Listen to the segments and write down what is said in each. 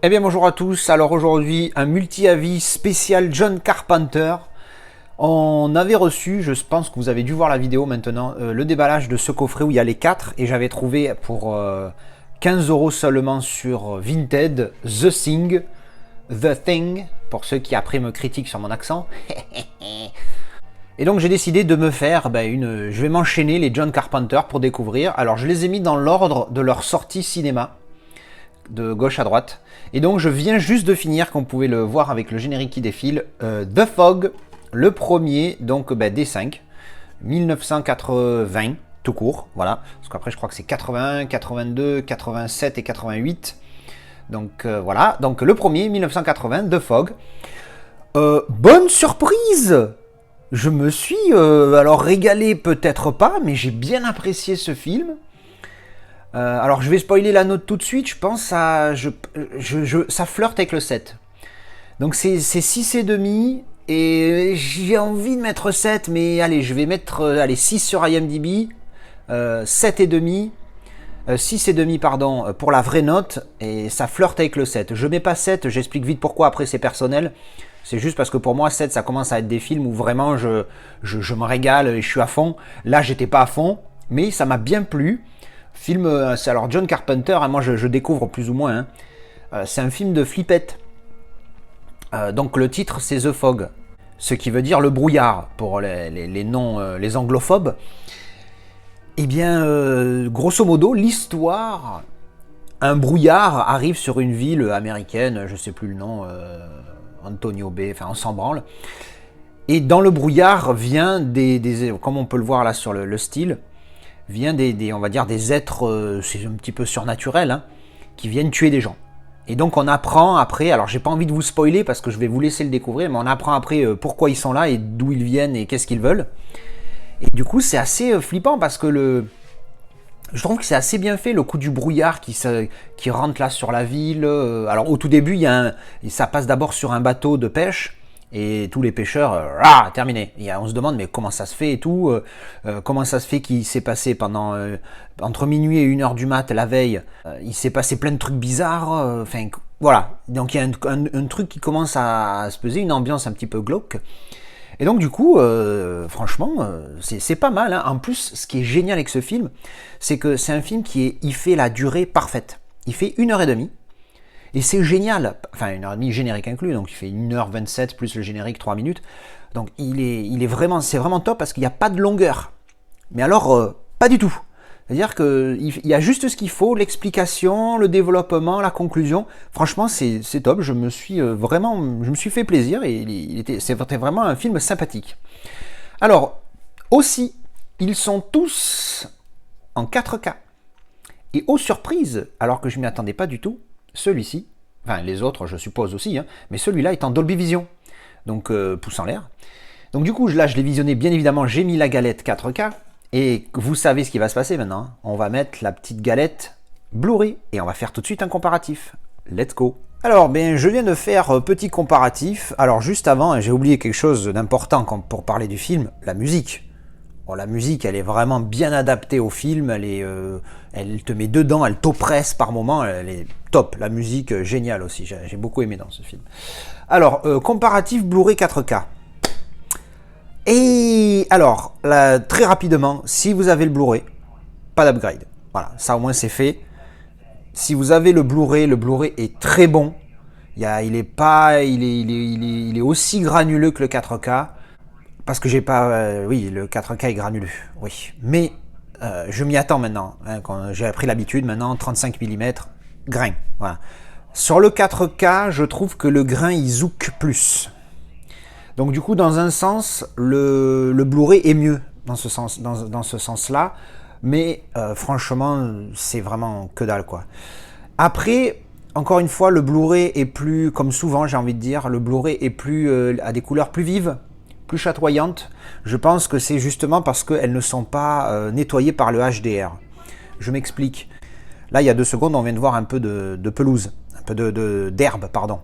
Eh bien bonjour à tous, alors aujourd'hui un multi-avis spécial John Carpenter. On avait reçu, je pense que vous avez dû voir la vidéo maintenant, le déballage de ce coffret où il y a les 4 et j'avais trouvé pour 15 € seulement sur Vinted The Thing, pour ceux qui après me critiquent sur mon accent. Et donc j'ai décidé de me faire je vais m'enchaîner les John Carpenter pour découvrir. Alors je les ai mis dans l'ordre de leur sortie cinéma, de gauche à droite. Et donc je viens juste de finir, comme vous pouvez le voir avec le générique qui défile, The Fog, le premier, donc D5, 1980, tout court, voilà. Parce qu'après je crois que c'est 81, 82, 87 et 88. Donc voilà, donc le premier, 1980, The Fog. Bonne surprise! Je me suis alors régalé, peut-être pas, mais j'ai bien apprécié ce film. Alors je vais spoiler la note tout de suite, je pense ça flirte avec le 7. Donc c'est 6,5 et j'ai envie de mettre 7, mais allez, je vais mettre 6 sur IMDb, 7,5, 6,5 pardon, pour la vraie note, et ça flirte avec le 7. Je mets pas 7, j'explique vite pourquoi, après c'est personnel. C'est juste parce que pour moi 7 ça commence à être des films où vraiment je me régale et je suis à fond. Là j'étais pas à fond, mais ça m'a bien plu. Film, c'est alors John Carpenter, hein, moi je découvre plus ou moins, hein. C'est un film de flippette. Donc le titre c'est The Fog, ce qui veut dire le brouillard pour les non, les anglophobes. Eh bien, grosso modo, l'histoire, un brouillard arrive sur une ville américaine, je sais plus le nom, Antonio Bay, enfin on s'en branle. Et dans le brouillard vient comme on peut le voir là sur le style, vient on va dire des êtres, c'est un petit peu surnaturel, hein, qui viennent tuer des gens. Et donc on apprend après, alors j'ai pas envie de vous spoiler parce que je vais vous laisser le découvrir, mais on apprend après pourquoi ils sont là et d'où ils viennent et qu'est-ce qu'ils veulent. Et du coup c'est assez flippant parce que je trouve que c'est assez bien fait, le coup du brouillard qui rentre là sur la ville. Alors au tout début, ça passe d'abord sur un bateau de pêche. Et tous les pêcheurs, terminé. Et on se demande mais comment ça se fait et tout, comment ça se fait qu'il s'est passé pendant entre minuit et 1h du mat la veille, il s'est passé plein de trucs bizarres, enfin voilà. Donc il y a un truc qui commence à se peser, une ambiance un petit peu glauque. Et donc du coup, franchement, c'est pas mal, hein. En plus, ce qui est génial avec ce film, c'est que c'est un film il fait la durée parfaite. Il fait 1h30. Et c'est génial, enfin 1h30 générique inclus, donc il fait 1h27 plus le générique 3 minutes. Donc c'est vraiment top parce qu'il n'y a pas de longueur. Mais alors, pas du tout. C'est-à-dire qu'il y a juste ce qu'il faut, l'explication, le développement, la conclusion. Franchement, c'est top, je me suis fait plaisir et c'était vraiment un film sympathique. Alors, aussi, ils sont tous en 4K. Et aux surprises, alors que je ne m'y attendais pas du tout, celui-ci, enfin les autres je suppose aussi, hein, mais celui-là est en Dolby Vision, donc pouce en l'air. Donc du coup là je l'ai visionné, bien évidemment j'ai mis la galette 4K, et vous savez ce qui va se passer maintenant, hein. On va mettre la petite galette Blu-ray, et on va faire tout de suite un comparatif. Let's go. Alors je viens de faire petit comparatif. Alors juste avant, j'ai oublié quelque chose d'important pour parler du film, la musique. Bon, la musique, elle est vraiment bien adaptée au film, elle te met dedans, elle t'oppresse par moments, elle est top. La musique, géniale aussi, j'ai beaucoup aimé dans ce film. Alors, comparatif Blu-ray 4K. Et alors, là, très rapidement, si vous avez le Blu-ray, pas d'upgrade. Voilà, ça au moins c'est fait. Si vous avez le Blu-ray est très bon. Il est aussi granuleux que le 4K. Parce que j'ai pas... oui, le 4K est granuleux, oui. Mais je m'y attends maintenant. Hein, quand j'ai pris l'habitude maintenant, 35 mm, grain. Voilà. Sur le 4K, je trouve que le grain, il zouk plus. Donc du coup, dans un sens, le Blu-ray est mieux dans ce sens-là. Mais franchement, c'est vraiment que dalle, quoi. Après, encore une fois, le Blu-ray est plus, comme souvent, j'ai envie de dire, le Blu-ray est plus a des couleurs plus vives, plus chatoyantes. Je pense que c'est justement parce qu'elles ne sont pas nettoyées par le HDR. Je m'explique. Là, il y a 2 secondes, on vient de voir un peu de pelouse, un peu d'herbe, pardon,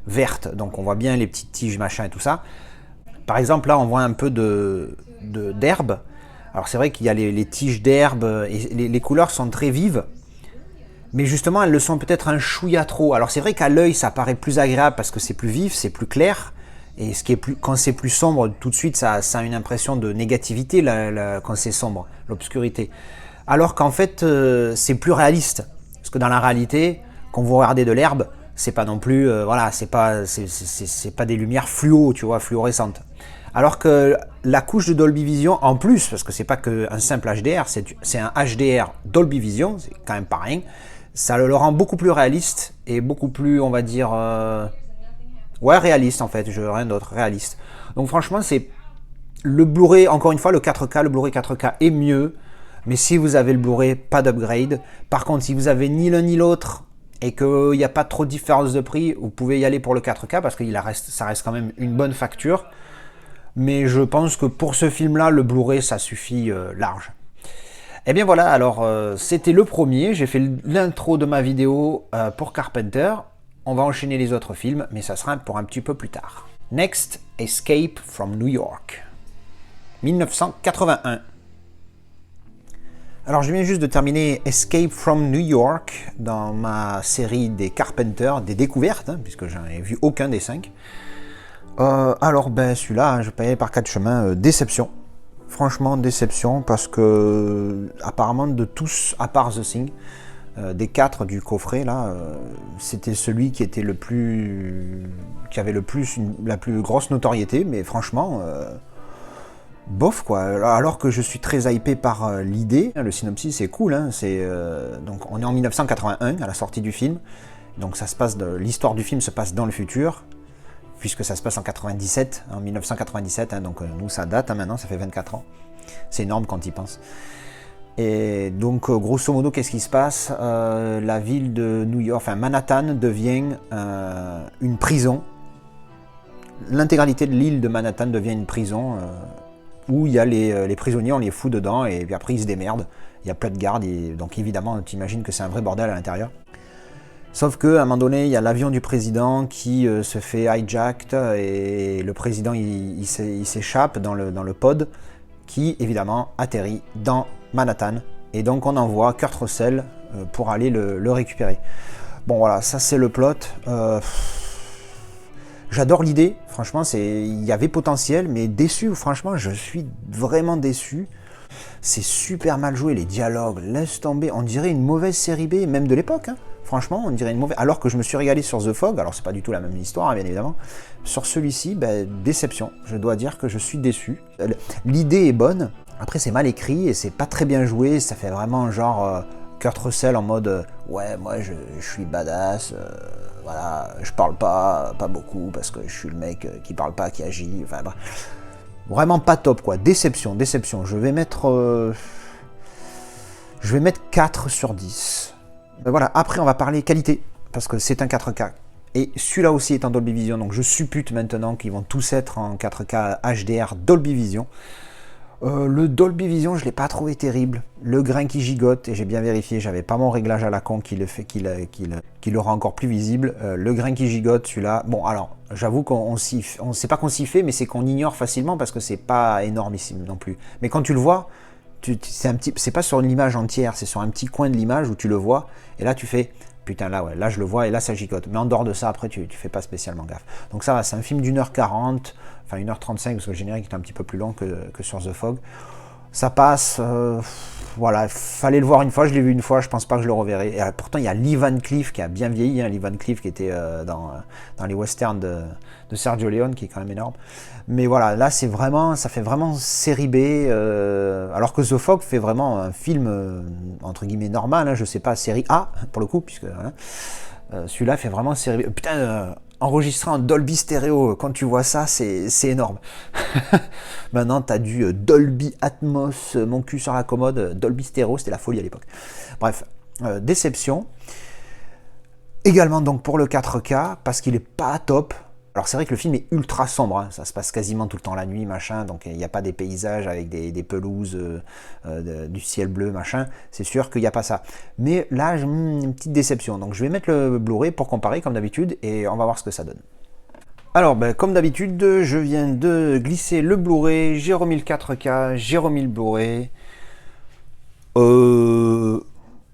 verte. Donc on voit bien les petites tiges, machin et tout ça. Par exemple, là, on voit un peu d'herbe. Alors c'est vrai qu'il y a les tiges d'herbe et les couleurs sont très vives. Mais justement, elles le sont peut-être un chouïa trop. Alors c'est vrai qu'à l'œil, ça paraît plus agréable parce que c'est plus vif, c'est plus clair. Et ce qui est plus, quand c'est plus sombre, tout de suite, ça a une impression de négativité quand c'est sombre, l'obscurité. Alors qu'en fait, c'est plus réaliste. Parce que dans la réalité, quand vous regardez de l'herbe, c'est pas non plus, voilà, c'est pas des lumières fluo, tu vois, fluorescentes. Alors que la couche de Dolby Vision, en plus, parce que c'est pas qu'un simple HDR, c'est un HDR Dolby Vision, c'est quand même pas rien, ça le rend beaucoup plus réaliste et beaucoup plus, on va dire, ouais, réaliste en fait, rien d'autre, réaliste. Donc franchement, c'est le Blu-ray, encore une fois, le 4K, le Blu-ray 4K est mieux, mais si vous avez le Blu-ray, pas d'upgrade. Par contre, si vous avez ni l'un ni l'autre et qu'il n'y a pas trop de différence de prix, vous pouvez y aller pour le 4K parce que ça reste quand même une bonne facture. Mais je pense que pour ce film-là, le Blu-ray, ça suffit large. Et bien voilà, alors c'était le premier, j'ai fait l'intro de ma vidéo pour Carpenter. On va enchaîner les autres films, mais ça sera pour un petit peu plus tard. Next, Escape from New York, 1981. Alors je viens juste de terminer Escape from New York dans ma série des Carpenter, des découvertes, hein, puisque j'en ai vu aucun des 5. Alors ben celui-là, je vais pas y aller par 4 chemins, déception. Franchement déception, parce que apparemment de tous, à part The Thing, des 4 du coffret là, c'était celui qui était qui avait la plus grosse notoriété, mais franchement bof quoi. Alors que je suis très hypé par l'idée, le synopsis c'est cool, hein, donc on est en 1981 à la sortie du film, donc l'histoire du film se passe dans le futur, puisque ça se passe en 1997, hein, donc nous ça date, hein, maintenant ça fait 24 ans, c'est énorme quand il pense. Et donc grosso modo qu'est-ce qui se passe, la ville de New York, enfin Manhattan devient une prison, l'intégralité de l'île de Manhattan devient une prison, où il y a les prisonniers, on les fout dedans et puis après ils se démerdent, il y a plein de gardes, donc évidemment tu imagines que c'est un vrai bordel à l'intérieur. Sauf qu'à un moment donné, il y a l'avion du président qui se fait hijacked et le président il s'échappe dans le pod qui évidemment atterrit dans Manhattan. Et donc on envoie Kurt Russell pour aller le récupérer. Bon voilà, ça c'est le plot. J'adore l'idée, franchement, il y avait potentiel, mais déçu, franchement, je suis vraiment déçu. C'est super mal joué, les dialogues, laisse tomber, on dirait une mauvaise série B, même de l'époque, hein. Franchement, on dirait une mauvaise... Alors que je me suis régalé sur The Fog, alors c'est pas du tout la même histoire, hein, bien évidemment. Sur celui-ci, ben, déception, je dois dire que je suis déçu. L'idée est bonne, après c'est mal écrit et c'est pas très bien joué, ça fait vraiment genre Kurt Russell en mode ouais, moi je suis badass, voilà, je parle pas beaucoup parce que je suis le mec qui parle pas, qui agit, enfin bref. Vraiment pas top quoi, déception. Je vais mettre 4 sur 10. Ben voilà, après on va parler qualité, parce que c'est un 4K. Et celui-là aussi est en Dolby Vision, donc je suppute maintenant qu'ils vont tous être en 4K HDR Dolby Vision. Le Dolby Vision, je ne l'ai pas trouvé terrible. Le grain qui gigote, et j'ai bien vérifié, j'avais pas mon réglage à la con qui le rend encore plus visible. Le grain qui gigote, celui-là, bon alors, j'avoue qu'on sait pas qu'on s'y fait, mais c'est qu'on ignore facilement parce que c'est pas énormissime non plus. Mais quand tu le vois, c'est pas sur l'image entière, c'est sur un petit coin de l'image où tu le vois, et là tu fais, putain là ouais, là je le vois et là ça gigote. Mais en dehors de ça, après tu fais pas spécialement gaffe. Donc ça va, c'est un film d'1h40, enfin 1h35 parce que le générique est un petit peu plus long que sur The Fog. Ça passe, voilà, fallait le voir une fois, je l'ai vu une fois, je pense pas que je le reverrai. Et pourtant il y a Lee Van Cleef qui a bien vieilli, hein, Lee Van Cleef qui était dans les westerns de Sergio Leone, qui est quand même énorme. Mais voilà, là ça fait vraiment série B, alors que The Fog fait vraiment un film entre guillemets normal, hein, je sais pas, série A pour le coup, puisque hein, celui-là fait vraiment série B. Putain, enregistré en Dolby Stereo, quand tu vois ça, c'est énorme. Maintenant, tu as du Dolby Atmos, mon cul sur la commode, Dolby Stereo, c'était la folie à l'époque. Bref, déception. Également donc pour le 4K, parce qu'il est pas top. Alors c'est vrai que le film est ultra sombre, hein, ça se passe quasiment tout le temps la nuit, machin, donc il n'y a pas des paysages avec des pelouses, du ciel bleu, machin, c'est sûr qu'il n'y a pas ça. Mais là, j'ai une petite déception, donc je vais mettre le Blu-ray pour comparer comme d'habitude, et on va voir ce que ça donne. Alors, ben, comme d'habitude, je viens de glisser le Blu-ray, j'ai remis le 4K, j'ai remis le Blu-ray.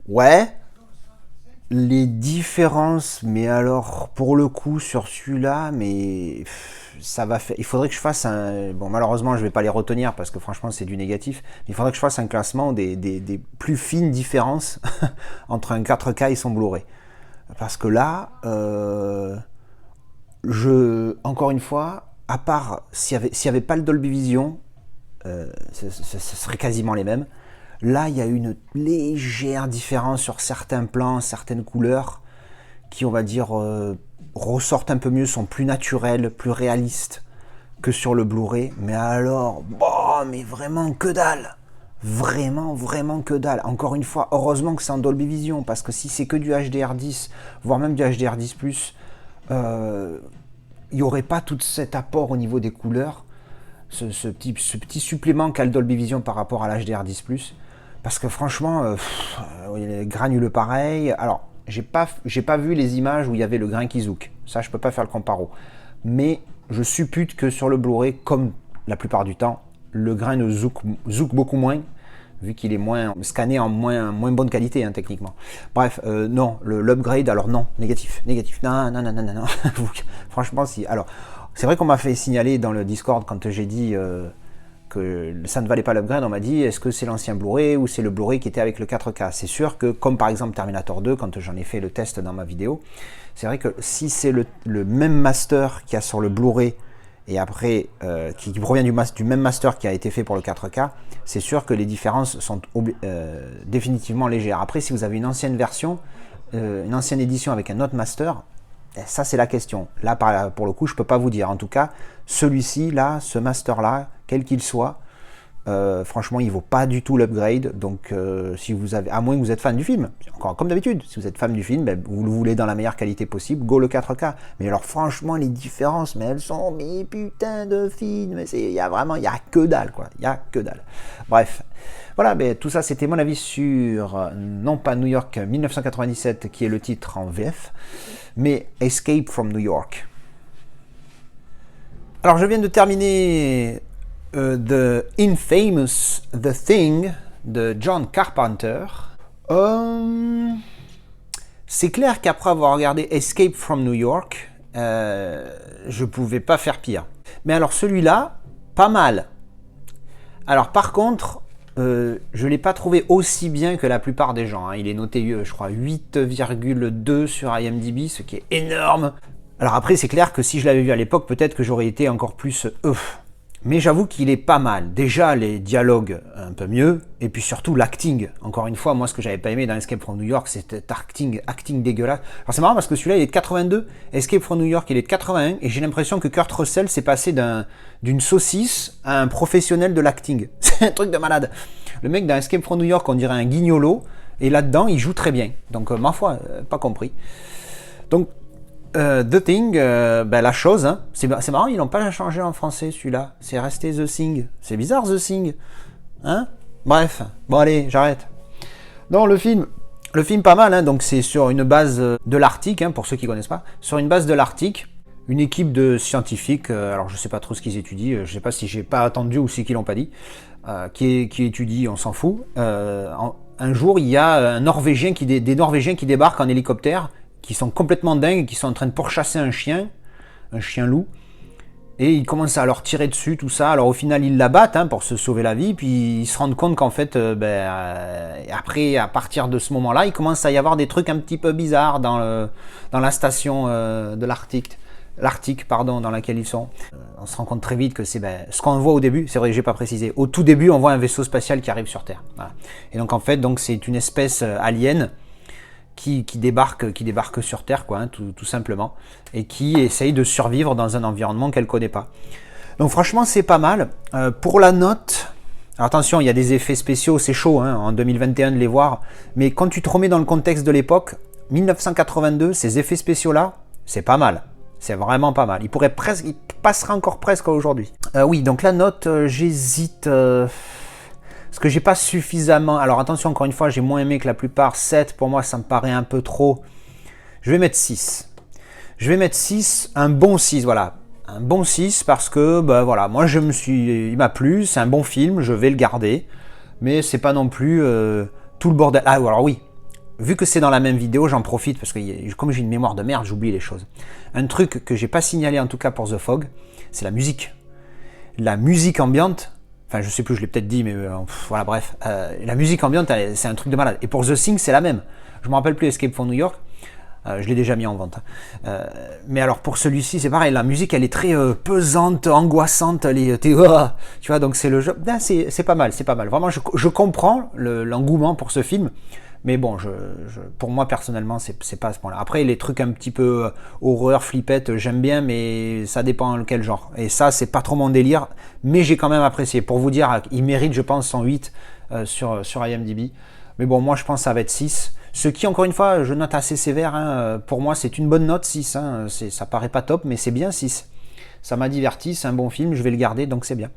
Ouais. les différences, mais alors pour le coup sur celui-là, mais ça va faire. Il faudrait que je fasse un. Bon, malheureusement, je vais pas les retenir parce que franchement, c'est du négatif. Mais il faudrait que je fasse un classement des plus fines différences entre un 4K et son Blu-ray. Parce que là, encore une fois, à part s'il y avait pas le Dolby Vision, ce serait quasiment les mêmes. Là, il y a une légère différence sur certains plans, certaines couleurs qui, on va dire, ressortent un peu mieux, sont plus naturelles, plus réalistes que sur le Blu-ray. Mais alors, bon, mais vraiment que dalle. Vraiment, vraiment que dalle. Encore une fois, heureusement que c'est en Dolby Vision, parce que si c'est que du HDR10, voire même du HDR10+, il n'y aurait pas tout cet apport au niveau des couleurs, ce petit supplément qu'a le Dolby Vision par rapport à l'HDR10+. Parce que franchement, les granuleux pareil. Alors, j'ai pas vu les images où il y avait le grain qui zouk. Ça, je peux pas faire le comparo. Mais je suppute que sur le Blu-ray, comme la plupart du temps, le grain ne zouk beaucoup moins, vu qu'il est moins scanné en moins bonne qualité, hein, techniquement. Bref, non, l'upgrade, alors non, négatif. Non. Franchement, si. Alors, c'est vrai qu'on m'a fait signaler dans le Discord quand j'ai dit que ça ne valait pas l'upgrade, on m'a dit est-ce que c'est l'ancien Blu-ray ou c'est le Blu-ray qui était avec le 4K. C'est sûr que, comme par exemple Terminator 2, quand j'en ai fait le test dans ma vidéo, c'est vrai que si c'est le même master qu'il y a sur le Blu-ray et après qui provient du même master qui a été fait pour le 4K, c'est sûr que les différences sont définitivement légères. Après, si vous avez une ancienne version, une ancienne édition avec un autre master, ça c'est la question. Là, pour le coup, je peux pas vous dire. En tout cas, celui-ci, là, ce master-là, quel qu'il soit, franchement, il vaut pas du tout l'upgrade. Donc, si vous avez, à moins que vous êtes fan du film, encore comme d'habitude, si vous êtes fan du film, ben, vous le voulez dans la meilleure qualité possible, go le 4K. Mais alors, franchement, les différences, mais elles sont mais putain de fines. Mais il y a que dalle, quoi. Il y a que dalle. Bref. Voilà, ben, tout ça c'était mon avis sur, non pas New York 1997 qui est le titre en VF, mais Escape from New York. Alors je viens de terminer The Infamous The Thing de John Carpenter. C'est clair qu'après avoir regardé Escape from New York, je pouvais pas faire pire. Mais alors celui-là, pas mal. Alors par contre, je ne l'ai pas trouvé aussi bien que la plupart des gens. Hein. Il est noté, je crois, 8,2 sur IMDb, ce qui est énorme. Alors après, c'est clair que si je l'avais vu à l'époque, peut-être que j'aurais été encore plus Mais j'avoue qu'il est pas mal. Déjà, les dialogues un peu mieux, et puis surtout l'acting. Encore une fois, moi, ce que j'avais pas aimé dans Escape from New York, c'était acting dégueulasse. Alors c'est marrant parce que celui-là, il est de 82, Escape from New York, il est de 81, et j'ai l'impression que Kurt Russell s'est passé d'une saucisse à un professionnel de l'acting. C'est un truc de malade. Le mec dans Escape from New York, on dirait un guignolo, et là-dedans, il joue très bien. Donc, ma foi, pas compris. Donc, The Thing, la chose, hein. C'est marrant, ils n'ont pas changé en français celui-là. C'est resté The Thing. C'est bizarre The Thing. Hein? Bref, bon allez, j'arrête. Non, le film pas mal, hein. Donc c'est sur une base de l'Arctique, hein, pour ceux qui ne connaissent pas. Sur une base de l'Arctique, une équipe de scientifiques, alors je ne sais pas trop ce qu'ils étudient, je ne sais pas si j'ai pas attendu ou si qu'ils l'ont pas dit, qui étudie, on s'en fout. Un jour, il y a des Norvégiens qui débarquent en hélicoptère, qui sont complètement dingues, qui sont en train de pourchasser un chien loup, et ils commencent à leur tirer dessus, tout ça. Alors au final, ils l'abattent, hein, pour se sauver la vie, puis ils se rendent compte qu'en fait, après, à partir de ce moment-là, il commence à y avoir des trucs un petit peu bizarres dans la station de l'Arctique, dans laquelle ils sont. On se rend compte très vite que c'est ce qu'on voit au début, c'est vrai que j'ai pas précisé. Au tout début, on voit un vaisseau spatial qui arrive sur Terre. Voilà. Et donc en fait, c'est une espèce alien qui débarque sur Terre, quoi, hein, tout simplement, et qui essaye de survivre dans un environnement qu'elle connaît pas. Donc franchement, c'est pas mal. Pour la note, alors attention, il y a des effets spéciaux, c'est chaud, hein, en 2021 de les voir, mais quand tu te remets dans le contexte de l'époque, 1982, ces effets spéciaux-là, c'est pas mal. C'est vraiment pas mal. Il passera encore presque aujourd'hui. Oui, donc la note, j'hésite... Parce que j'ai pas suffisamment... Alors attention, encore une fois, j'ai moins aimé que la plupart. 7, pour moi, ça me paraît un peu trop. Je vais mettre 6. Je vais mettre 6, un bon 6, voilà. Un bon 6 parce que, voilà, moi, il m'a plu, c'est un bon film, je vais le garder. Mais c'est pas non plus tout le bordel. Ah, alors oui, vu que c'est dans la même vidéo, j'en profite parce que comme j'ai une mémoire de merde, j'oublie les choses. Un truc que j'ai pas signalé en tout cas pour The Fog, c'est la musique. La musique ambiante, enfin je sais plus, je l'ai peut-être dit, mais voilà, bref. La musique ambiante, c'est un truc de malade. Et pour The Thing, c'est la même. Je me rappelle plus Escape from New York. Je l'ai déjà mis en vente. Mais alors pour celui-ci, c'est pareil. La musique, elle est très pesante, angoissante. Tu vois, donc c'est le jeu. C'est pas mal, c'est pas mal. Vraiment, je comprends l'engouement pour ce film. Mais bon, pour moi personnellement, c'est pas à ce point-là. Après, les trucs un petit peu horreur, flippette, j'aime bien, mais ça dépend de quel genre. Et ça, c'est pas trop mon délire, mais j'ai quand même apprécié. Pour vous dire, il mérite, je pense, 108 sur IMDb. Mais bon, moi, je pense que ça va être 6. Ce qui, encore une fois, je note assez sévère. Hein. Pour moi, c'est une bonne note, 6. Hein. Ça paraît pas top, mais c'est bien 6. Ça m'a diverti, c'est un bon film, je vais le garder, donc c'est bien.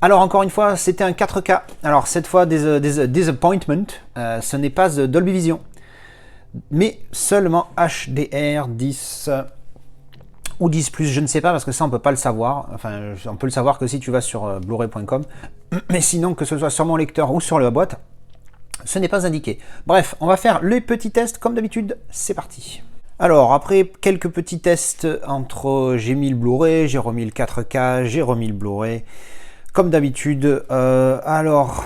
Alors encore une fois, c'était un 4K. Alors cette fois, Disappointment, ce n'est pas Dolby Vision, mais seulement HDR 10 ou 10+, je ne sais pas, parce que ça on peut pas le savoir. Enfin, on peut le savoir que si tu vas sur blu-ray.com, mais sinon que ce soit sur mon lecteur ou sur la boîte, ce n'est pas indiqué. Bref, on va faire les petits tests comme d'habitude, c'est parti. Alors, après quelques petits tests entre j'ai mis le Blu-ray, j'ai remis le 4K, j'ai remis le Blu-ray, comme d'habitude. Alors,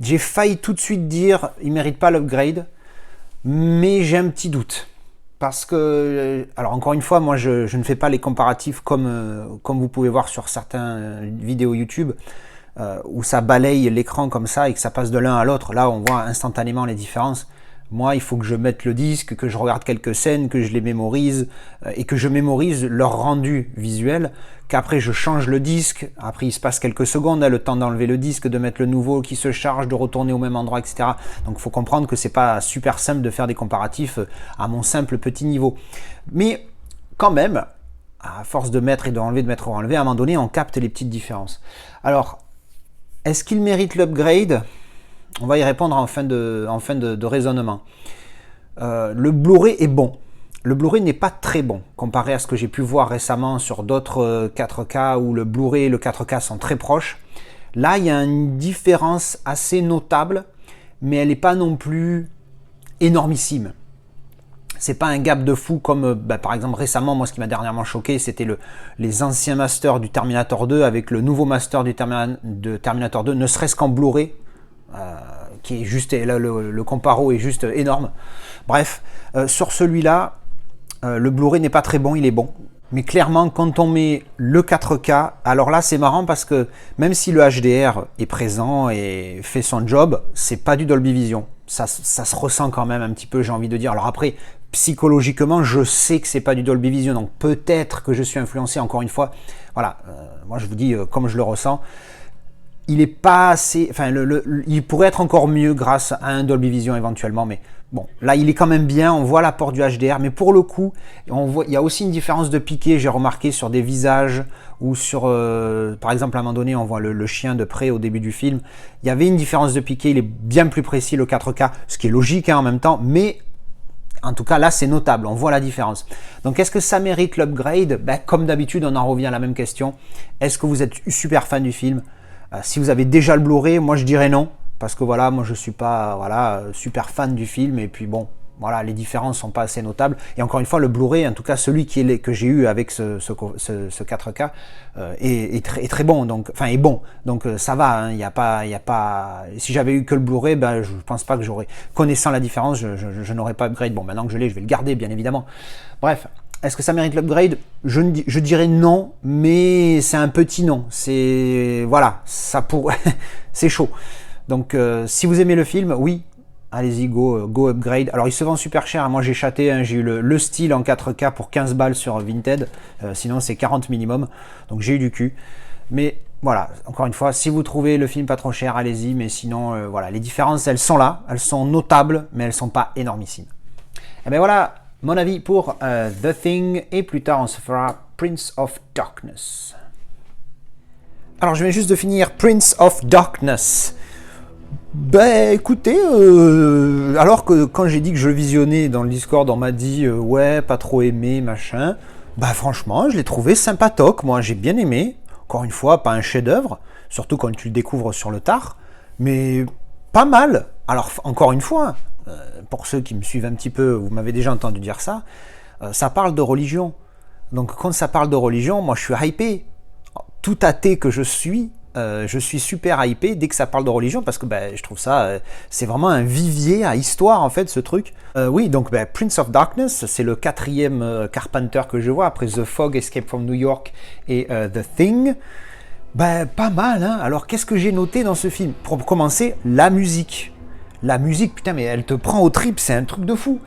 j'ai failli tout de suite dire il ne mérite pas l'upgrade, mais j'ai un petit doute. Parce que, alors encore une fois, moi je ne fais pas les comparatifs comme vous pouvez voir sur certaines vidéos YouTube, où ça balaye l'écran comme ça et que ça passe de l'un à l'autre. Là, on voit instantanément les différences. Moi, il faut que je mette le disque, que je regarde quelques scènes, que je les mémorise et que je mémorise leur rendu visuel, qu'après je change le disque, après il se passe quelques secondes, le temps d'enlever le disque, de mettre le nouveau qui se charge, de retourner au même endroit, etc. Donc il faut comprendre que c'est pas super simple de faire des comparatifs à mon simple petit niveau. Mais quand même, à force de mettre et d'enlever, de mettre ou enlever, à un moment donné, on capte les petites différences. Alors, est-ce qu'il mérite l'upgrade ? On va y répondre en fin de raisonnement. Le Blu-ray est bon. Le Blu-ray n'est pas très bon, comparé à ce que j'ai pu voir récemment sur d'autres 4K où le Blu-ray et le 4K sont très proches. Là, il y a une différence assez notable, mais elle n'est pas non plus énormissime. C'est pas un gap de fou comme, par exemple, récemment, moi, ce qui m'a dernièrement choqué, c'était les anciens masters du Terminator 2 avec le nouveau master de Terminator 2, ne serait-ce qu'en Blu-ray. Qui est juste, le comparo est juste énorme. Bref, sur celui-là, le Blu-ray n'est pas très bon, il est bon. Mais clairement, quand on met le 4K, alors là c'est marrant parce que même si le HDR est présent et fait son job, c'est pas du Dolby Vision. Ça se ressent quand même un petit peu, j'ai envie de dire. Alors après, psychologiquement, je sais que c'est pas du Dolby Vision, donc peut-être que je suis influencé, encore une fois. Voilà, moi je vous dis comme je le ressens. Il est pas assez, enfin, il pourrait être encore mieux grâce à un Dolby Vision éventuellement, mais bon, là il est quand même bien, on voit l'apport du HDR, mais pour le coup, il y a aussi une différence de piqué, j'ai remarqué sur des visages, ou sur, par exemple à un moment donné, on voit le chien de près au début du film, il y avait une différence de piqué, il est bien plus précis le 4K, ce qui est logique hein, en même temps, mais en tout cas là c'est notable, on voit la différence. Donc est-ce que ça mérite l'upgrade ? Comme d'habitude, on en revient à la même question, est-ce que vous êtes super fan du film ? Si vous avez déjà le Blu-ray, moi je dirais non, parce que voilà, moi je suis pas super fan du film, et puis bon, voilà, les différences sont pas assez notables. Et encore une fois, le Blu-ray, en tout cas celui que j'ai eu avec ce 4K, est très bon, donc, enfin est bon, donc ça va, hein, y a pas. Si j'avais eu que le Blu-ray, je pense pas que j'aurais, connaissant la différence, je n'aurais pas upgrade. Bon, maintenant que je l'ai, je vais le garder, bien évidemment. Bref. Est-ce que ça mérite l'upgrade ? Je dirais non, mais c'est un petit non. C'est voilà, ça pourrait, c'est chaud. Donc si vous aimez le film, oui, allez-y, go upgrade. Alors il se vend super cher. Moi j'ai chaté, hein, j'ai eu le style en 4K pour 15 balles sur Vinted. Sinon c'est 40 minimum. Donc j'ai eu du cul. Mais voilà, encore une fois, si vous trouvez le film pas trop cher, allez-y. Mais sinon, voilà, les différences, elles sont là, elles sont notables, mais elles sont pas énormissimes. Et bien voilà. Mon avis pour The Thing, et plus tard on se fera Prince of Darkness. Alors je viens juste de finir Prince of Darkness. Écoutez, alors que quand j'ai dit que je le visionnais dans le Discord, on m'a dit ouais, pas trop aimé, machin. Franchement, je l'ai trouvé sympatoque, moi j'ai bien aimé. Encore une fois, pas un chef-d'œuvre, surtout quand tu le découvres sur le tard, mais pas mal. Alors encore une fois, pour ceux qui me suivent un petit peu, vous m'avez déjà entendu dire ça, ça parle de religion. Donc quand ça parle de religion, moi je suis hypé. Tout athée que je suis super hypé dès que ça parle de religion parce que je trouve ça, c'est vraiment un vivier à histoire en fait ce truc. Oui, donc Prince of Darkness, c'est le 4e Carpenter que je vois après The Fog, Escape from New York et The Thing. Pas mal, hein. Alors qu'est-ce que j'ai noté dans ce film? Pour commencer, la musique. La musique, putain, mais elle te prend au trip, c'est un truc de fou.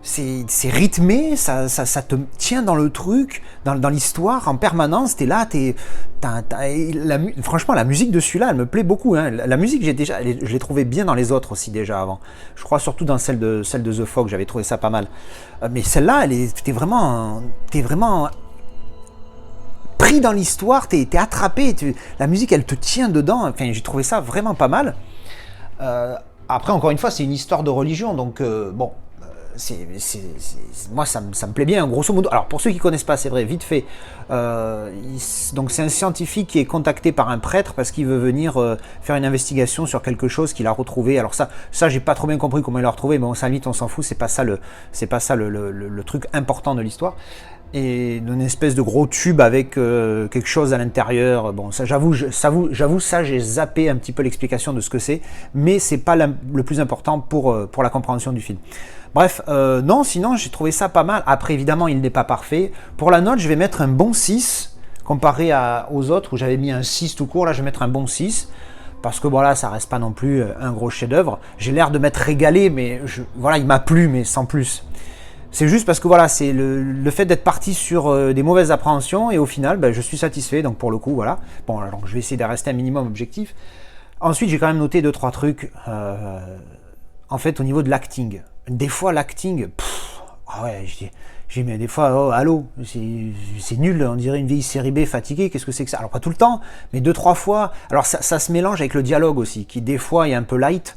C'est rythmé, ça te tient dans le truc, dans l'histoire en permanence. T'es là, franchement, la musique de celui-là, elle me plaît beaucoup. Hein. La musique, je l'ai trouvée bien dans les autres aussi déjà avant. Je crois surtout dans celle de The Fog, j'avais trouvé ça pas mal. Mais celle-là, t'es vraiment pris dans l'histoire, t'es attrapé. La musique, elle te tient dedans. Enfin, j'ai trouvé ça vraiment pas mal. Après, encore une fois, c'est une histoire de religion, donc bon. Moi ça me plaît bien grosso modo. Alors pour ceux qui connaissent pas, c'est vrai, vite fait, donc c'est un scientifique qui est contacté par un prêtre parce qu'il veut venir faire une investigation sur quelque chose qu'il a retrouvé. Alors ça j'ai pas trop bien compris comment il l'a retrouvé, mais bon, ça limite on s'en fout, c'est pas ça le truc important de l'histoire. Et une espèce de gros tube avec quelque chose à l'intérieur. Bon, ça j'avoue, ça j'ai zappé un petit peu l'explication de ce que c'est, mais c'est pas le plus important pour la compréhension du film. Bref, non, sinon j'ai trouvé ça pas mal. Après, évidemment, il n'est pas parfait. Pour la note, je vais mettre un bon 6, comparé aux autres où j'avais mis un 6 tout court. Là, je vais mettre un bon 6, parce que voilà, ça reste pas non plus un gros chef-d'œuvre. J'ai l'air de m'être régalé, mais voilà, il m'a plu, mais sans plus. C'est juste parce que voilà, c'est le fait d'être parti sur des mauvaises appréhensions, et au final, je suis satisfait, donc pour le coup, voilà. Bon, alors je vais essayer de rester un minimum objectif. Ensuite, j'ai quand même noté 2-3 trucs, en fait, au niveau de l'acting. Des fois, l'acting, ah ouais, j'ai mis des fois, oh, allô, c'est nul, on dirait une vieille série B fatiguée, qu'est-ce que c'est que ça? Alors pas tout le temps, mais 2-3 fois. Alors ça se mélange avec le dialogue aussi, qui des fois est un peu light.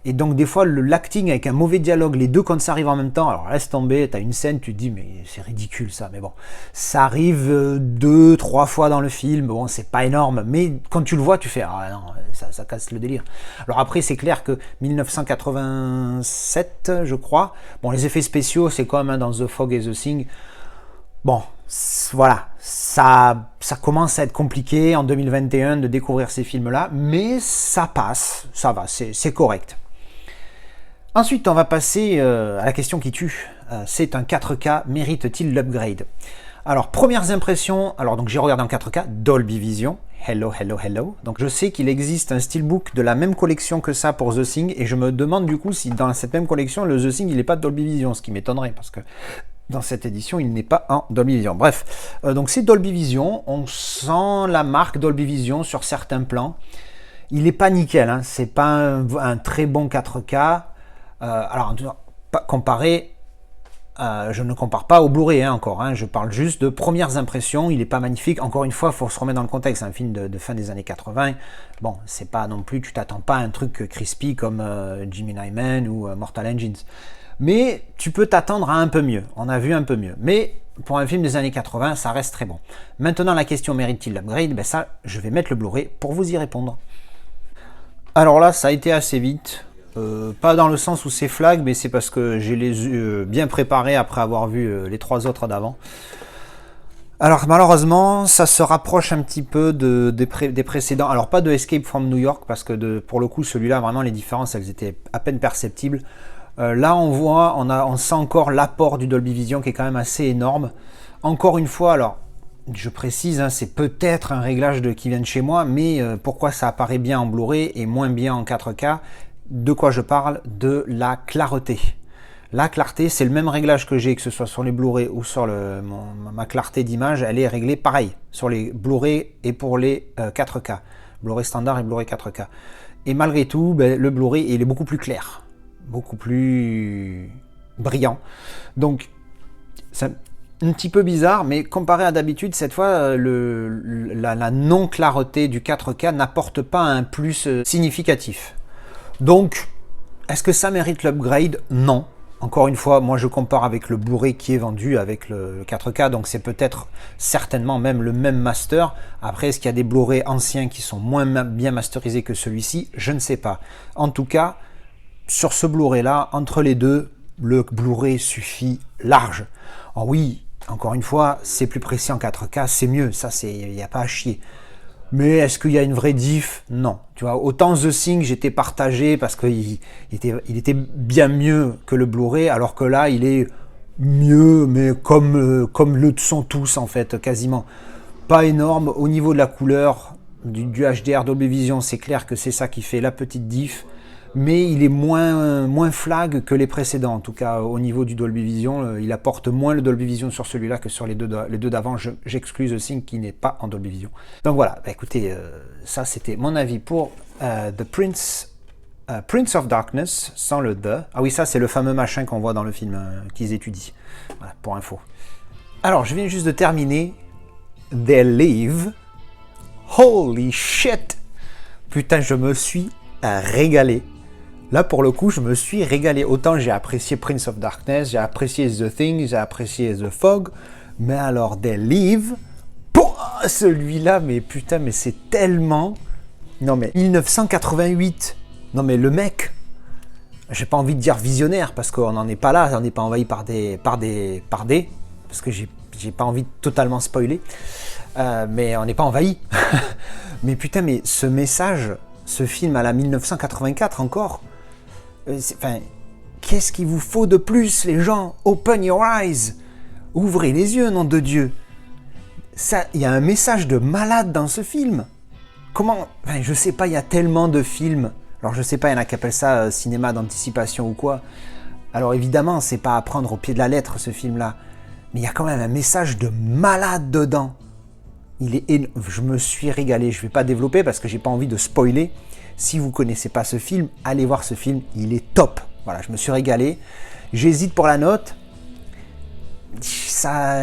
Et donc des fois l'acting avec un mauvais dialogue, les deux quand ça arrive en même temps, alors laisse tomber, t'as une scène, tu te dis mais c'est ridicule ça, mais bon, ça arrive 2-3 fois dans le film, bon c'est pas énorme, mais quand tu le vois tu fais ah non, ça casse le délire. Alors après c'est clair que 1987 je crois, bon les effets spéciaux c'est comme dans The Fog et The Thing, bon voilà, ça commence à être compliqué en 2021 de découvrir ces films là, mais ça passe, ça va, c'est correct. Ensuite, on va passer à la question qui tue. C'est un 4K, mérite-t-il l'upgrade? Alors, premières impressions, alors donc j'ai regardé en 4K, Dolby Vision, hello. Donc je sais qu'il existe un steelbook de la même collection que ça pour The Thing, et je me demande du coup si dans cette même collection, le The Thing, il n'est pas de Dolby Vision, ce qui m'étonnerait, parce que dans cette édition, il n'est pas en Dolby Vision. Bref, donc c'est Dolby Vision, on sent la marque Dolby Vision sur certains plans. Il n'est pas nickel, hein, c'est pas un très bon 4K. Alors, comparé, je ne compare pas au Blu-ray encore, hein, je parle juste de premières impressions, il n'est pas magnifique, encore une fois, il faut se remettre dans le contexte, c'est un film de fin des années 80, bon, c'est pas non plus, tu t'attends pas à un truc crispy comme Gemini Man ou Mortal Engines, mais tu peux t'attendre à un peu mieux, on a vu un peu mieux, mais pour un film des années 80, ça reste très bon. Maintenant, la question mérite-t-il l'upgrade? Ça, je vais mettre le Blu-ray pour vous y répondre. Alors là, ça a été assez vite. Pas dans le sens où c'est flag, mais c'est parce que j'ai les yeux bien préparés après avoir vu les 3 autres d'avant. Alors malheureusement, ça se rapproche un petit peu des précédents. Alors pas de Escape from New York, parce que pour le coup, celui-là, vraiment, les différences, elles étaient à peine perceptibles. Là, on sent encore l'apport du Dolby Vision qui est quand même assez énorme. Encore une fois, alors, je précise, hein, c'est peut-être un réglage qui vient de chez moi, mais pourquoi ça apparaît bien en Blu-ray et moins bien en 4K? De quoi je parle? De la clarté. La clarté, c'est le même réglage que j'ai, que ce soit sur les Blu-ray ou sur ma clarté d'image, elle est réglée pareil sur les Blu-ray et pour les 4K. Blu-ray standard et Blu-ray 4K. Et malgré tout, le Blu-ray, il est beaucoup plus clair, beaucoup plus brillant. Donc, c'est un petit peu bizarre, mais comparé à d'habitude, cette fois, la non-clarté du 4K n'apporte pas un plus significatif. Donc, est-ce que ça mérite l'upgrade? Non. Encore une fois, moi je compare avec le Blu-ray qui est vendu avec le 4K, donc c'est peut-être certainement même le même master. Après, est-ce qu'il y a des Blu-ray anciens qui sont moins bien masterisés que celui-ci? Je ne sais pas. En tout cas, sur ce Blu-ray là, entre les deux, le Blu-ray suffit large. Alors oui, encore une fois, c'est plus précis en 4K, c'est mieux, ça il n'y a pas à chier. Mais est-ce qu'il y a une vraie diff? Non. Tu vois, autant The Thing, j'étais partagé parce qu'il était bien mieux que le Blu-ray, alors que là, il est mieux, mais comme le sont tous, en fait, quasiment. Pas énorme. Au niveau de la couleur, du HDR Dolby Vision, c'est clair que c'est ça qui fait la petite diff. Mais il est moins flag que les précédents. En tout cas, au niveau du Dolby Vision, il apporte moins le Dolby Vision sur celui-là que sur les deux d'avant. J'exclus The Thing qui n'est pas en Dolby Vision. Donc voilà, bah écoutez, ça c'était mon avis pour The Prince of Darkness, sans le The. Ah oui, ça c'est le fameux machin qu'on voit dans le film qu'ils étudient. Voilà, pour info. Alors, je viens juste de terminer They Live. Holy shit! Putain, je me suis régalé. Là, pour le coup, je me suis régalé. Autant j'ai apprécié Prince of Darkness, j'ai apprécié The Thing, j'ai apprécié The Fog, mais alors They Live, celui-là, mais putain, mais c'est tellement... Non mais 1988, non mais le mec, j'ai pas envie de dire visionnaire, parce qu'on n'en est pas là, on n'est pas envahi par des... parce que j'ai pas envie de totalement spoiler, mais on n'est pas envahi. Mais putain, mais ce message, ce film à la 1984 encore, enfin, qu'est-ce qu'il vous faut de plus, les gens? Open your eyes, ouvrez les yeux, nom de Dieu. Ça, il y a un message de malade dans ce film. Comment? Enfin, je sais pas, il y a tellement de films. Alors je sais pas, il y en a qui appellent ça cinéma d'anticipation ou quoi. Alors évidemment, c'est pas à prendre au pied de la lettre ce film-là, mais il y a quand même un message de malade dedans. Je me suis régalé. Je vais pas développer parce que j'ai pas envie de spoiler. Si vous connaissez pas ce film, allez voir ce film, il est top. Voilà, je me suis régalé. J'hésite pour la note. Ça,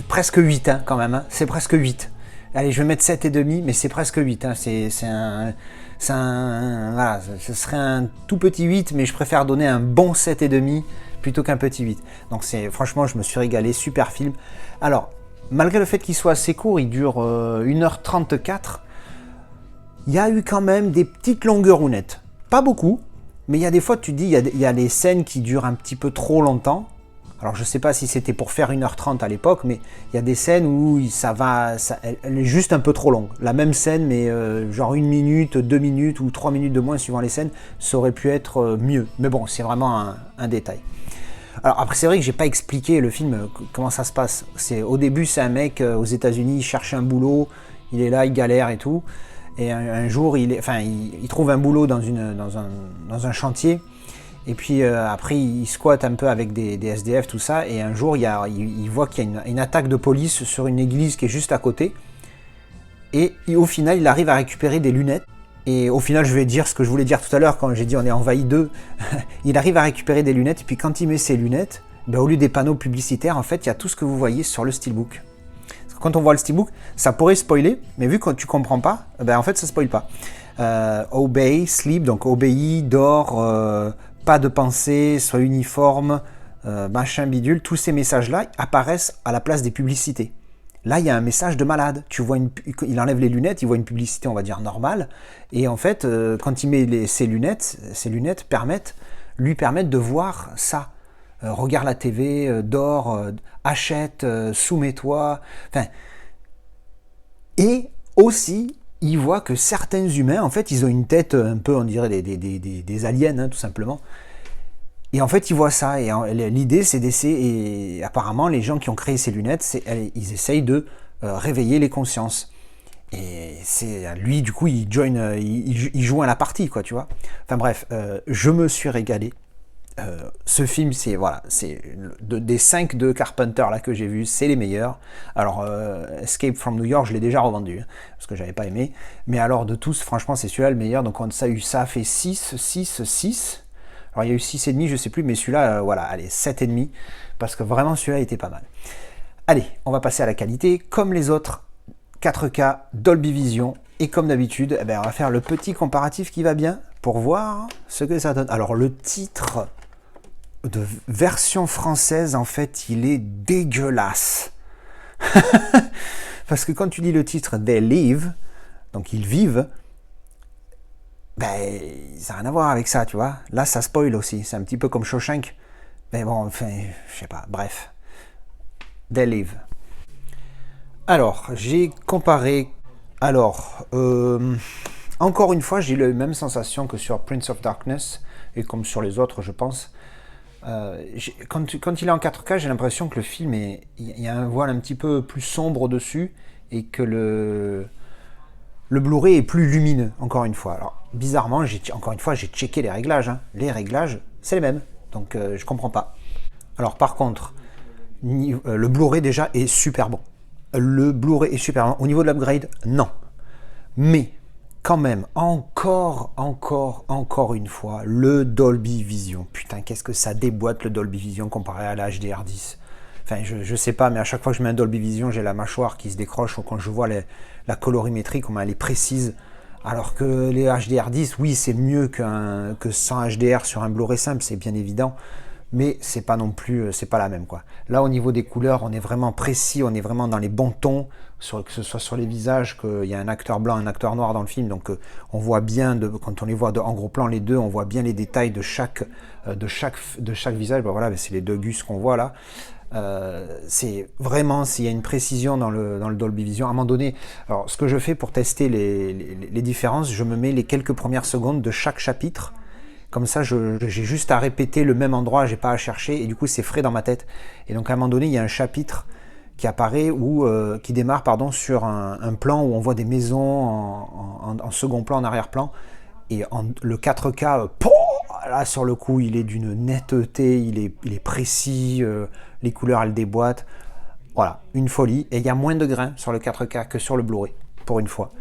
presque 8 hein, quand même, hein. C'est presque 8. Allez, je vais mettre 7,5, mais c'est presque 8. Hein. Voilà, ce serait un tout petit 8, mais je préfère donner un bon 7,5 plutôt qu'un petit 8. Donc franchement, je me suis régalé, super film. Alors, malgré le fait qu'il soit assez court, il dure 1h34, il y a eu quand même des petites longueurs rounettes. Pas beaucoup, mais il y a des fois, tu te dis, il y a des scènes qui durent un petit peu trop longtemps. Alors, je ne sais pas si c'était pour faire 1h30 à l'époque, mais il y a des scènes où elle est juste un peu trop longue. La même scène, mais genre 1 minute, 2 minutes ou 3 minutes de moins suivant les scènes, ça aurait pu être mieux. Mais bon, c'est vraiment un détail. Alors après, c'est vrai que j'ai pas expliqué le film, comment ça se passe. Au début, c'est un mec aux États-Unis, il cherche un boulot, il est là, il galère et tout. Et un jour, il trouve un boulot dans un chantier. Et puis après, il squatte un peu avec des SDF, tout ça. Et un jour, il voit qu'il y a une attaque de police sur une église qui est juste à côté. Et au final, il arrive à récupérer des lunettes. Et au final, je vais dire ce que je voulais dire tout à l'heure quand j'ai dit on est envahi d'eux. Il arrive à récupérer des lunettes. Et puis quand il met ses lunettes, ben, au lieu des panneaux publicitaires, en fait, il y a tout ce que vous voyez sur le steelbook. Parce que quand on voit le steelbook, ça pourrait spoiler. Mais vu que tu comprends pas, ben, en fait, ça spoil pas. Obey, sleep, donc obéis, dors... pas de pensée, sois uniforme, machin bidule, tous ces messages-là apparaissent à la place des publicités. Là, il y a un message de malade. Il enlève les lunettes, il voit une publicité, on va dire, normale. Et en fait, quand il met ses lunettes lui permettent de voir ça. Regarde la TV, dors, achète, soumets-toi. Enfin, et aussi... il voit que certains humains, en fait, ils ont une tête un peu, on dirait, des aliens, hein, tout simplement. Et en fait, il voit ça. Et l'idée, c'est d'essayer... Et apparemment, les gens qui ont créé ces lunettes, ils essayent de réveiller les consciences. Et lui, du coup, il joue à la partie, quoi, tu vois. Enfin bref, je me suis régalé. Ce film, c'est des 5 de Carpenter là que j'ai vu, c'est les meilleurs. Alors Escape from New York, je l'ai déjà revendu hein, parce que j'avais pas aimé. Mais alors de tous, franchement, c'est celui-là le meilleur. Donc ça a fait 6. Alors il y a eu 6,5, je sais plus, mais celui-là, voilà, allez, 7,5 parce que vraiment celui-là était pas mal. Allez, on va passer à la qualité. Comme les autres, 4K, Dolby Vision. Et comme d'habitude, on va faire le petit comparatif qui va bien pour voir ce que ça donne. Alors le titre de version française, en fait, il est dégueulasse. Parce que quand tu dis le titre They Live, donc ils vivent, ben, ça n'a rien à voir avec ça, tu vois. Là, ça spoil aussi. C'est un petit peu comme Shawshank. Mais bon, enfin, je sais pas. Bref. They Live. Alors, j'ai comparé. Alors, encore une fois, j'ai eu la même sensation que sur Prince of Darkness, et comme sur les autres, je pense. Quand il est en 4K, j'ai l'impression que le film il y a un voile un petit peu plus sombre dessus, et que le Blu-ray est plus lumineux, encore une fois. Alors, bizarrement, encore une fois, j'ai checké les réglages. Hein. Les réglages, c'est les mêmes. Donc, je comprends pas. Alors, par contre, le Blu-ray déjà est super bon. Le Blu-ray est super bon. Au niveau de l'upgrade, non. Mais, quand même, encore une fois, le Dolby Vision. Putain, qu'est-ce que ça déboîte le Dolby Vision comparé à la HDR10. Enfin, je sais pas, mais à chaque fois que je mets un Dolby Vision, j'ai la mâchoire qui se décroche quand je vois la colorimétrie, comment elle est précise. Alors que les HDR10, oui, c'est mieux que sans HDR sur un Blu-ray simple, c'est bien évident. Mais c'est pas non plus, c'est pas la même quoi. Là, au niveau des couleurs, on est vraiment précis, on est vraiment dans les bons tons, que ce soit sur les visages, qu'il y a un acteur blanc, un acteur noir dans le film, donc on voit bien, quand on les voit en gros plan les deux, on voit bien les détails de chaque visage. Ben voilà, c'est les deux gus qu'on voit là. C'est vraiment, s'il y a une précision dans le Dolby Vision, à un moment donné, alors ce que je fais pour tester les différences, je me mets les quelques premières secondes de chaque chapitre, comme ça j'ai juste à répéter le même endroit, j'ai pas à chercher, et du coup c'est frais dans ma tête. Et donc à un moment donné, il y a un chapitre qui apparaît, qui démarre sur un plan où on voit des maisons en second plan, en arrière-plan, et le 4K, là sur le coup il est d'une netteté, il est précis, les couleurs elles déboîtent, voilà, une folie. Et il y a moins de grains sur le 4K que sur le Blu-ray, pour une fois.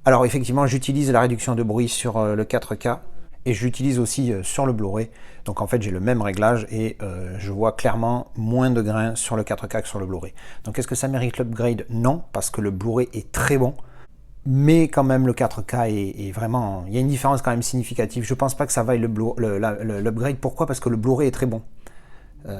Alors effectivement, j'utilise la réduction de bruit sur le 4K, et j'utilise aussi sur le Blu-ray, donc en fait j'ai le même réglage, et je vois clairement moins de grains sur le 4K que sur le Blu-ray. Donc est-ce que ça mérite l'upgrade? Non, parce que le Blu-ray est très bon, mais quand même le 4K est vraiment, il y a une différence quand même significative. Je pense pas que ça vaille l'upgrade. Pourquoi? Parce que le Blu-ray est très bon.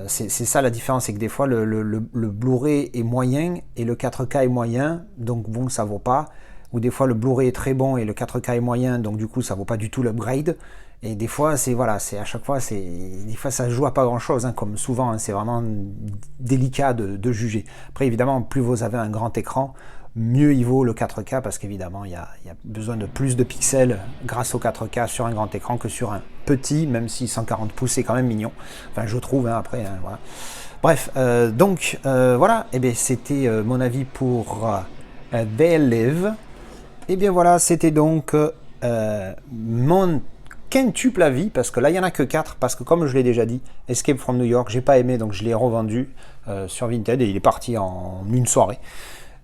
C'est ça la différence, c'est que des fois le Blu-ray est moyen et le 4K est moyen, donc bon, ça vaut pas. Ou des fois le Blu-ray est très bon et le 4K est moyen, donc du coup ça vaut pas du tout l'upgrade. Et des fois c'est à chaque fois des fois ça joue à pas grand chose, hein, comme souvent, hein, c'est vraiment délicat de juger. Après évidemment, plus vous avez un grand écran, mieux il vaut le 4K, parce qu'évidemment il y a besoin de plus de pixels grâce au 4K sur un grand écran que sur un petit, même si 140 pouces c'est quand même mignon, enfin je trouve, hein, après, hein, voilà. Bref, donc voilà, et bien c'était mon avis pour They Live. Et bien voilà, c'était donc mon quintuple avis, parce que là il n'y en a que 4, parce que comme je l'ai déjà dit, Escape from New York, j'ai pas aimé, donc je l'ai revendu sur Vinted, et il est parti en une soirée.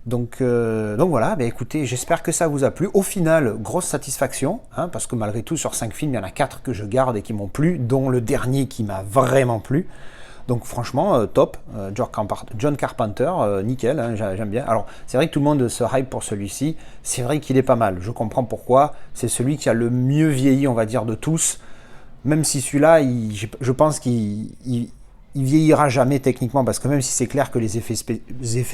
Donc voilà, bah écoutez, j'espère que ça vous a plu. Au final, grosse satisfaction, hein, parce que malgré tout, sur 5 films, il y en a 4 que je garde et qui m'ont plu, dont le dernier qui m'a vraiment plu. Donc franchement, top. John Carpenter, nickel, hein, j'aime bien. Alors, c'est vrai que tout le monde se hype pour celui-ci. C'est vrai qu'il est pas mal, je comprends pourquoi. C'est celui qui a le mieux vieilli, on va dire, de tous. Même si celui-là, je pense qu'il vieillira jamais techniquement, parce que même si c'est clair que les effets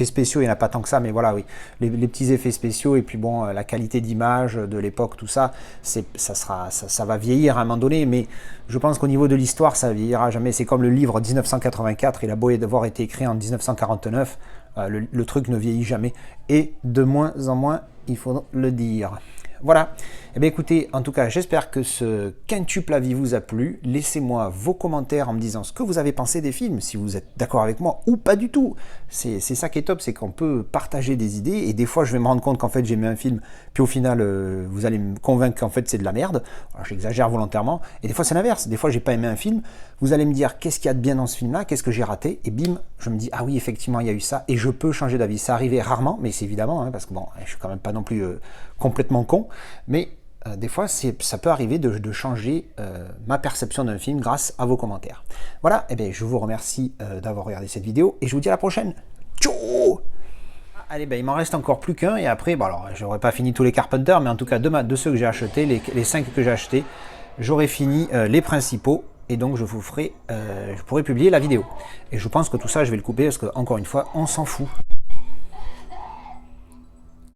spéciaux, il n'y en a pas tant que ça, mais voilà, oui, les petits effets spéciaux, et puis bon, la qualité d'image de l'époque, tout ça, ça va vieillir à un moment donné, mais je pense qu'au niveau de l'histoire, ça vieillira jamais. C'est comme le livre 1984, il a beau avoir été écrit en 1949, le truc ne vieillit jamais, et de moins en moins, il faut le dire. Voilà, eh bien écoutez, en tout cas j'espère que ce quintuple avis vous a plu. Laissez-moi vos commentaires en me disant ce que vous avez pensé des films, si vous êtes d'accord avec moi ou pas du tout. C'est ça qui est top, c'est qu'on peut partager des idées, et des fois je vais me rendre compte qu'en fait j'ai aimé un film, puis au final vous allez me convaincre qu'en fait c'est de la merde. Alors, j'exagère volontairement, et des fois c'est l'inverse, des fois j'ai pas aimé un film, vous allez me dire qu'est-ce qu'il y a de bien dans ce film là, qu'est-ce que j'ai raté, et bim, je me dis ah oui effectivement il y a eu ça, et je peux changer d'avis. Ça arrivait rarement, mais c'est évidemment, hein, parce que bon, je suis quand même pas non plus complètement con, mais des fois ça peut arriver de changer ma perception d'un film grâce à vos commentaires. Voilà, et bien je vous remercie d'avoir regardé cette vidéo, et je vous dis à la prochaine. Ciao. Allez, ben il m'en reste encore plus qu'un, et après, bon alors j'aurais pas fini tous les Carpenter, mais en tout cas de ceux que j'ai achetés, les 5 que j'ai achetés, j'aurai fini les principaux, et donc je pourrai publier la vidéo. Et je pense que tout ça je vais le couper, parce que encore une fois on s'en fout.